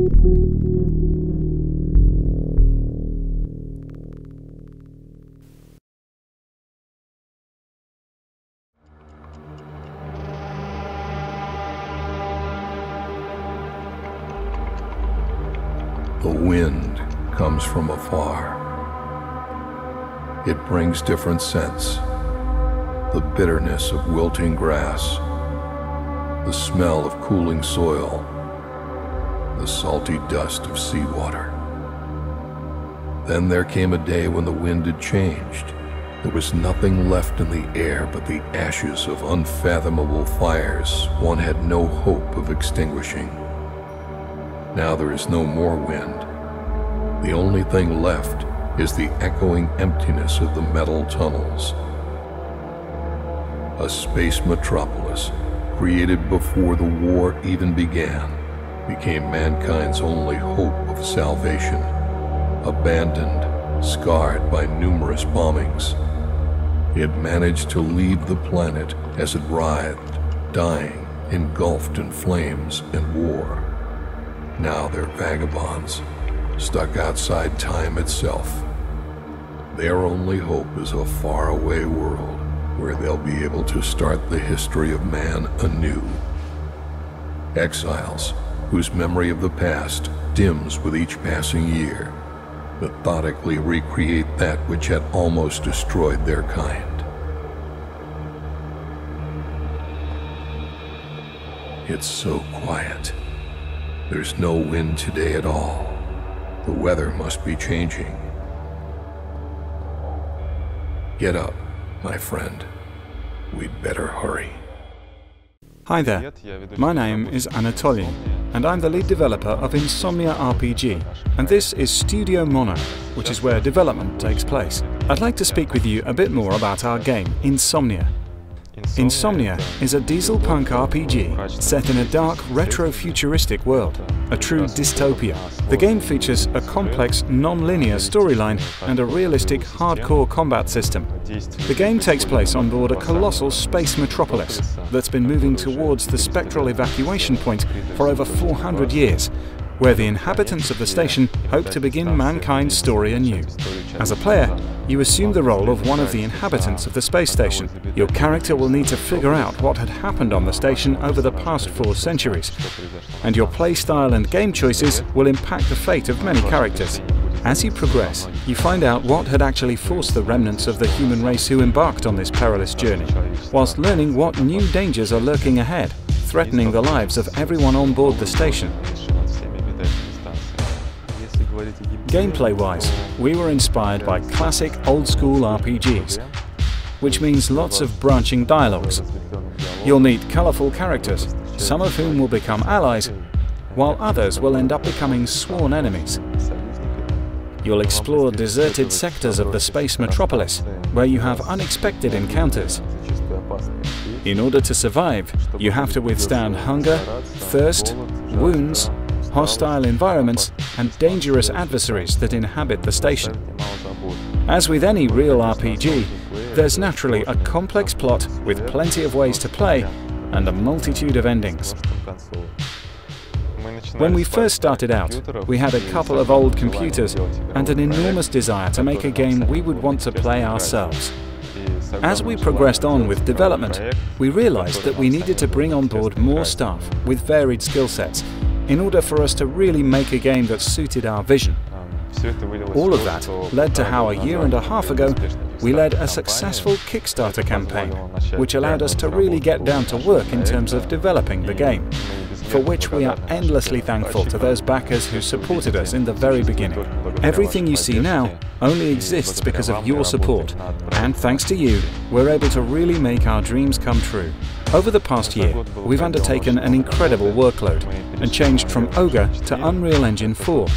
The wind comes from afar. It brings different scents. The bitterness of wilting grass, the smell of cooling soil, the salty dust of seawater. Then there came a day when the wind had changed. There was nothing left in the air but the ashes of unfathomable fires one had no hope of extinguishing. Now there is no more wind. The only thing left is the echoing emptiness of the metal tunnels. A space metropolis, created before the war even began, became mankind's only hope of salvation. Abandoned, scarred by numerous bombings, it managed to leave the planet as it writhed, dying, engulfed in flames and war. Now they're vagabonds, stuck outside time itself. Their only hope is a faraway world where they'll be able to start the history of man anew. Exiles whose memory of the past dims with each passing year, methodically recreate that which had almost destroyed their kind. It's so quiet. There's no wind today at all. The weather must be changing. Get up, my friend. We'd better hurry. Hi there, my name is Anatoly, and I'm the lead developer of InSomnia RPG, and this is Studio Mono, which is where development takes place. I'd like to speak with you a bit more about our game, InSomnia. InSomnia is a diesel punk RPG set in a dark, retro-futuristic world, a true dystopia. The game features a complex, non-linear storyline and a realistic, hardcore combat system. The game takes place on board a colossal space metropolis that's been moving towards the spectral evacuation point for over 400 years, where the inhabitants of the station hope to begin mankind's story anew. As a player, you assume the role of one of the inhabitants of the space station. Your character will need to figure out what had happened on the station over the past 4 centuries, and your playstyle and game choices will impact the fate of many characters. As you progress, you find out what had actually forced the remnants of the human race who embarked on this perilous journey, whilst learning what new dangers are lurking ahead, threatening the lives of everyone on board the station. Gameplay-wise, we were inspired by classic old-school RPGs, which means lots of branching dialogues. You'll meet colourful characters, some of whom will become allies, while others will end up becoming sworn enemies. You'll explore deserted sectors of the space metropolis, where you have unexpected encounters. In order to survive, you have to withstand hunger, thirst, wounds, hostile environments, and dangerous adversaries that inhabit the station. As with any real RPG, there's naturally a complex plot with plenty of ways to play and a multitude of endings. When we first started out, we had a couple of old computers and an enormous desire to make a game we would want to play ourselves. As we progressed on with development, we realized that we needed to bring on board more staff with varied skill sets in order for us to really make a game that suited our vision. All of that led to how a year and a half ago we led a successful Kickstarter campaign, which allowed us to really get down to work in terms of developing the game, for which we are endlessly thankful to those backers who supported us in the very beginning. Everything you see now only exists because of your support, and thanks to you, we're able to really make our dreams come true. Over the past year, we've undertaken an incredible workload and changed from Ogre to Unreal Engine 4.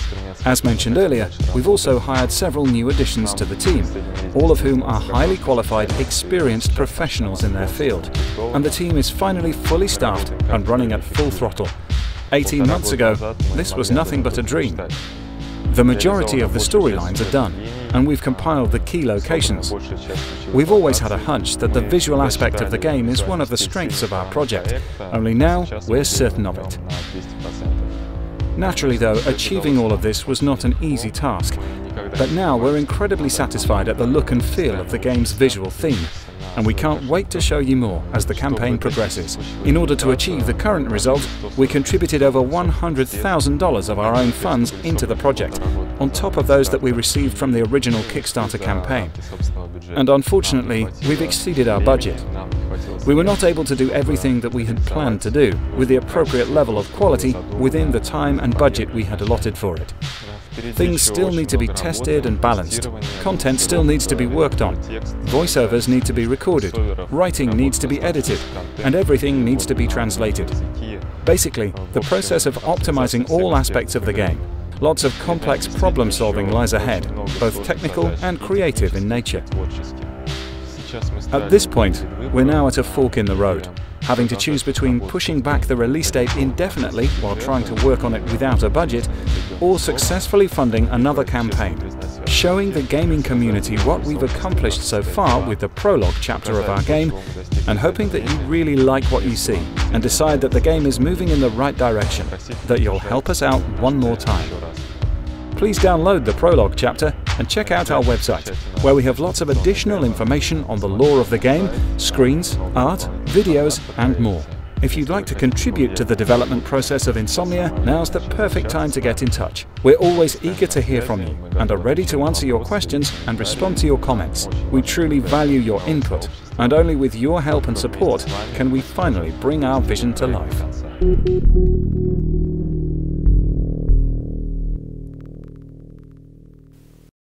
As mentioned earlier, we've also hired several new additions to the team, all of whom are highly qualified, experienced professionals in their field. And the team is finally fully staffed and running at full throttle. 18 months ago, this was nothing but a dream. The majority of the storylines are done, and we've compiled the key locations. We've always had a hunch that the visual aspect of the game is one of the strengths of our project, only now we're certain of it. Naturally though, achieving all of this was not an easy task, but now we're incredibly satisfied at the look and feel of the game's visual theme, and we can't wait to show you more as the campaign progresses. In order to achieve the current result, we contributed over $100,000 of our own funds into the project, on top of those that we received from the original Kickstarter campaign. And unfortunately, we've exceeded our budget. We were not able to do everything that we had planned to do, with the appropriate level of quality within the time and budget we had allotted for it. Things still need to be tested and balanced. Content still needs to be worked on. Voiceovers need to be recorded. Writing needs to be edited. And everything needs to be translated. Basically, the process of optimizing all aspects of the game. Lots of complex problem solving lies ahead, both technical and creative in nature. At this point, we're now at a fork in the road, having to choose between pushing back the release date indefinitely while trying to work on it without a budget, or successfully funding another campaign, showing the gaming community what we've accomplished so far with the prologue chapter of our game, and hoping that you really like what you see, and decide that the game is moving in the right direction, that you'll help us out one more time. Please download the prologue chapter and check out our website, where we have lots of additional information on the lore of the game, screens, art, videos, and more. If you'd like to contribute to the development process of InSomnia, now's the perfect time to get in touch. We're always eager to hear from you and are ready to answer your questions and respond to your comments. We truly value your input, and only with your help and support can we finally bring our vision to life.